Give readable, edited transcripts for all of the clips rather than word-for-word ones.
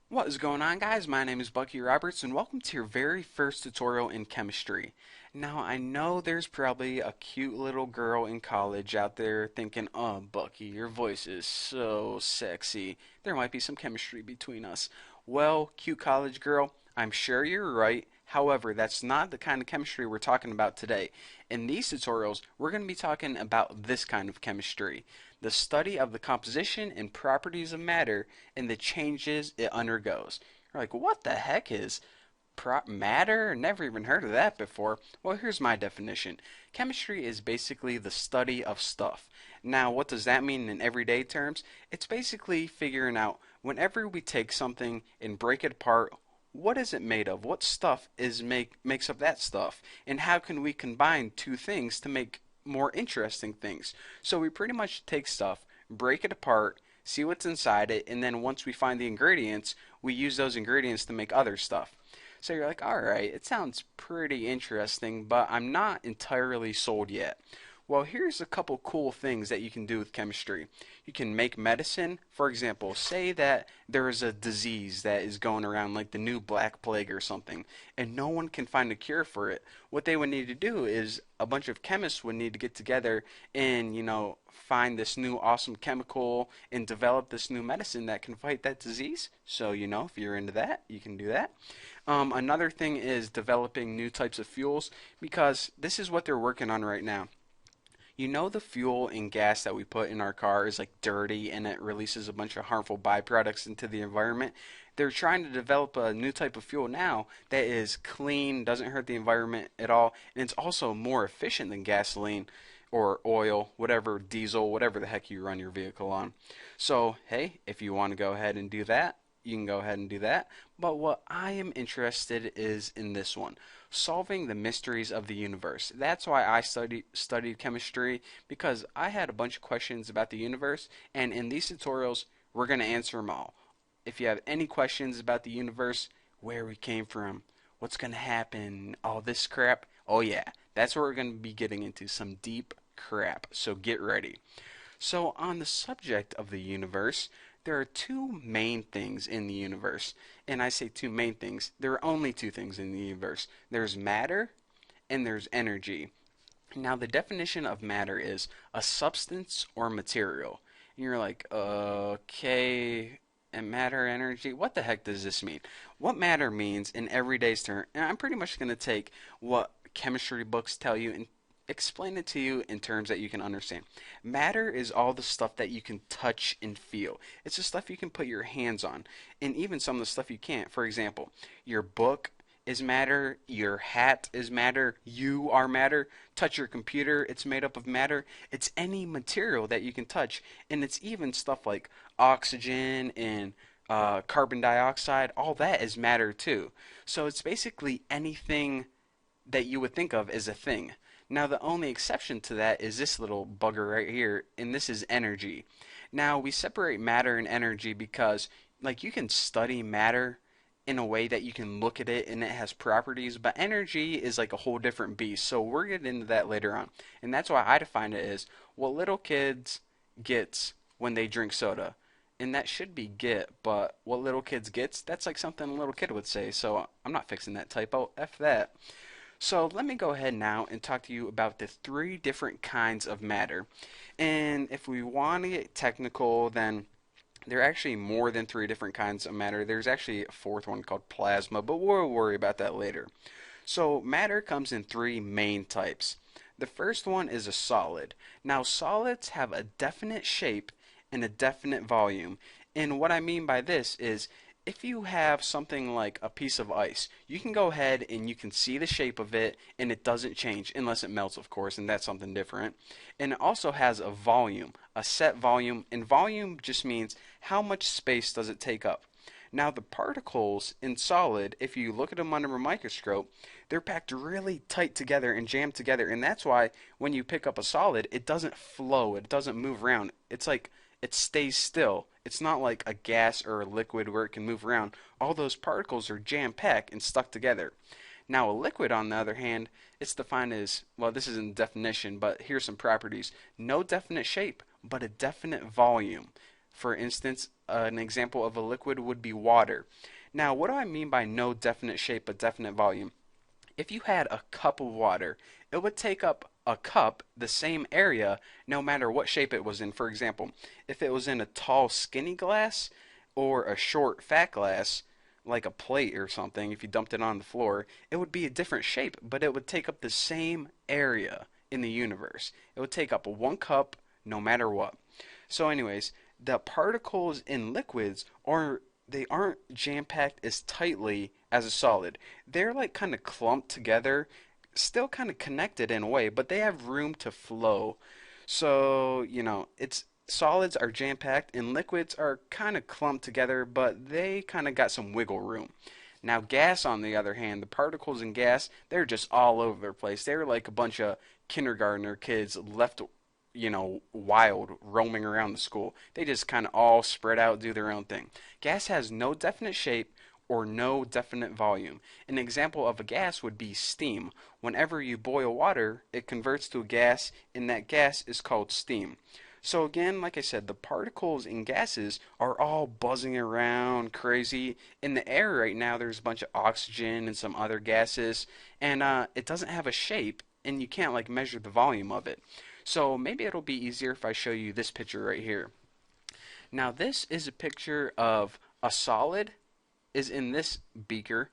What is going on, guys? My name is Bucky Roberts and welcome to your very first tutorial in chemistry. Now, I know there's probably a cute little girl in college out there thinking, "Oh, Bucky, your voice is so sexy. There might be some chemistry between us." Well, cute college girl, I'm sure you're right. However, that's not the kind of chemistry we're talking about today. In these tutorials, we're going to be talking about this kind of chemistry: the study of the composition and properties of matter and the changes it undergoes. You're like, what the heck is matter? Never even heard of that before. Well, here's my definition. Chemistry is basically the study of stuff. Now, what does that mean in everyday terms? It's basically figuring out whenever we take something and break it apart, what is it made of? What stuff makes up that stuff? And how can we combine two things to make more interesting things? So we pretty much take stuff, break it apart, see what's inside it, and then once we find the ingredients, we use those ingredients to make other stuff. So you're like, all right, it sounds pretty interesting, but I'm not entirely sold yet. Well, here's a couple cool things that you can do with chemistry. You can make medicine. For example, say that there is a disease that is going around like the new Black Plague or something, and no one can find a cure for it. What they would need to do is a bunch of chemists would need to get together and, find this new awesome chemical and develop this new medicine that can fight that disease. So, if you're into that, you can do that. Another thing is developing new types of fuels because this is what they're working on right now. You know, the fuel and gas that we put in our car is like dirty and it releases a bunch of harmful byproducts into the environment. They're trying to develop a new type of fuel now that is clean, doesn't hurt the environment at all, and it's also more efficient than gasoline or oil, whatever, diesel, whatever the heck you run your vehicle on. So, hey, if you want to go ahead and do that, you can go ahead and do that. But what I am interested is in this one: solving the mysteries of the universe. That's why I studied chemistry, because I had a bunch of questions about the universe, and in these tutorials, we're going to answer them all. If you have any questions about the universe, where we came from, what's going to happen, all this crap, oh yeah, that's what we're going to be getting into, some deep crap. So get ready. So, on the subject of the universe, there are two main things in the universe. And I say two main things. There are only two things in the universe: there's matter and there's energy. Now, the definition of matter is a substance or material. And you're like, okay, and matter, energy, what the heck does this mean? What matter means in everyday's term, and I'm pretty much going to take what chemistry books tell you and explain it to you in terms that you can understand. Matter is all the stuff that you can touch and feel. It's the stuff you can put your hands on, and even some of the stuff you can't. For example, your book is matter, your hat is matter, you are matter. Touch your computer, it's made up of matter. It's any material that you can touch, and it's even stuff like oxygen and carbon dioxide. All that is matter too. So it's basically anything that you would think of as a thing. Now, the only exception to that is this little bugger right here, and this is energy. Now, we separate matter and energy because, like, you can study matter in a way that you can look at it and it has properties, but energy is like a whole different beast. So we're getting into that later on. And that's why I define it as what little kids gets when they drink soda. And that should be get, but what little kids gets, that's like something a little kid would say. So I'm not fixing that typo. F that. So let me go ahead now and talk to you about the three different kinds of matter. And if we want to get technical, then there are actually more than three different kinds of matter. There's actually a fourth one called plasma, but we'll worry about that later. So matter comes in three main types. The first one is a solid. Now, solids have a definite shape and a definite volume. And what I mean by this is, if you have something like a piece of ice, you can go ahead and you can see the shape of it and it doesn't change unless it melts, of course, and that's something different. And it also has a volume, a set volume, and volume just means how much space does it take up. Now, the particles in solid, if you look at them under a microscope, they're packed really tight together and jammed together, and that's why when you pick up a solid, it doesn't flow, it doesn't move around. It's like it stays still. It's not like a gas or a liquid where it can move around. All those particles are jam packed and stuck together. Now, a liquid, on the other hand, it's defined as, well, this isn't definition, but here's some properties: no definite shape, but a definite volume. For instance, an example of a liquid would be water. Now, what do I mean by no definite shape but definite volume? If you had a cup of water, it would take up a cup the same area no matter what shape it was in. For example, if it was in a tall, skinny glass or a short, fat glass, like a plate or something, if you dumped it on the floor, it would be a different shape, but it would take up the same area in the universe. It would take up one cup no matter what. So, anyways, the particles in liquids are they aren't jam-packed as tightly as a solid. They're like kind of clumped together, still kind of connected in a way, but they have room to flow. So, it's solids are jam-packed and liquids are kind of clumped together, but they kind of got some wiggle room. Now, gas, on the other hand, the particles in gas, they're just all over the place. They're like a bunch of kindergartner kids left, wild, roaming around the school. They just kind of all spread out, do their own thing. Gas has no definite shape or no definite volume. An example of a gas would be steam. Whenever you boil water, it converts to a gas, and that gas is called steam. So again, like I said, the particles in gases are all buzzing around crazy. In the air right now, there's a bunch of oxygen and some other gases, and it doesn't have a shape, and you can't like measure the volume of it. So maybe it'll be easier if I show you this picture right here. Now this is a picture of a solid is in this beaker.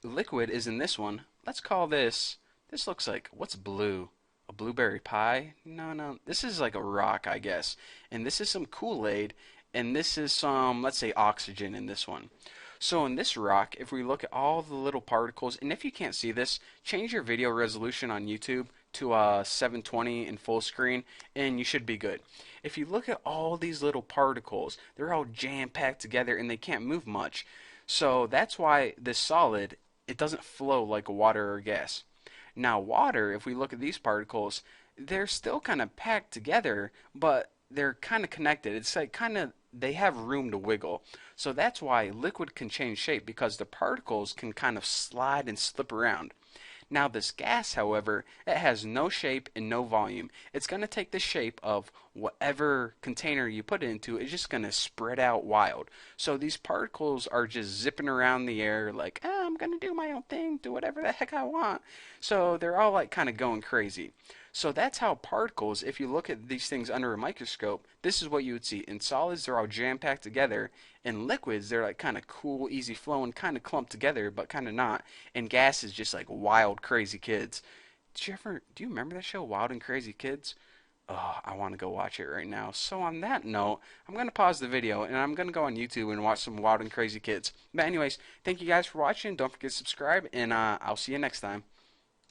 Liquid is in this one. Let's call this looks like, what's blue? A blueberry pie? No, no. This is like a rock, I guess. And this is some Kool-Aid. And this is some, let's say, oxygen in this one. So in this rock, if we look at all the little particles, and if you can't see this, change your video resolution on YouTube to 720 in full screen, and you should be good. If you look at all these little particles, they're all jam-packed together and they can't move much. So that's why this solid, it doesn't flow like water or gas. Now water, if we look at these particles, they're still kind of packed together, but they're kind of connected. It's like kind of they have room to wiggle. So that's why liquid can change shape because the particles can kind of slide and slip around. Now this gas, however, it has no shape and no volume. It's going to take the shape of whatever container you put it into. It's just going to spread out wild. So these particles are just zipping around the air like, I'm going to do my own thing, do whatever the heck I want. So they're all like kind of going crazy. So that's how particles, if you look at these things under a microscope, this is what you would see. In solids, they're all jam-packed together. In liquids, they're like kind of cool, easy flowing, kind of clumped together, but kind of not. And gas is just like wild, crazy kids. Do you remember that show, Wild and Crazy Kids? Oh, I want to go watch it right now. So on that note, I'm going to pause the video and I'm going to go on YouTube and watch some Wild and Crazy Kids. But anyways, thank you guys for watching. Don't forget to subscribe and I'll see you next time.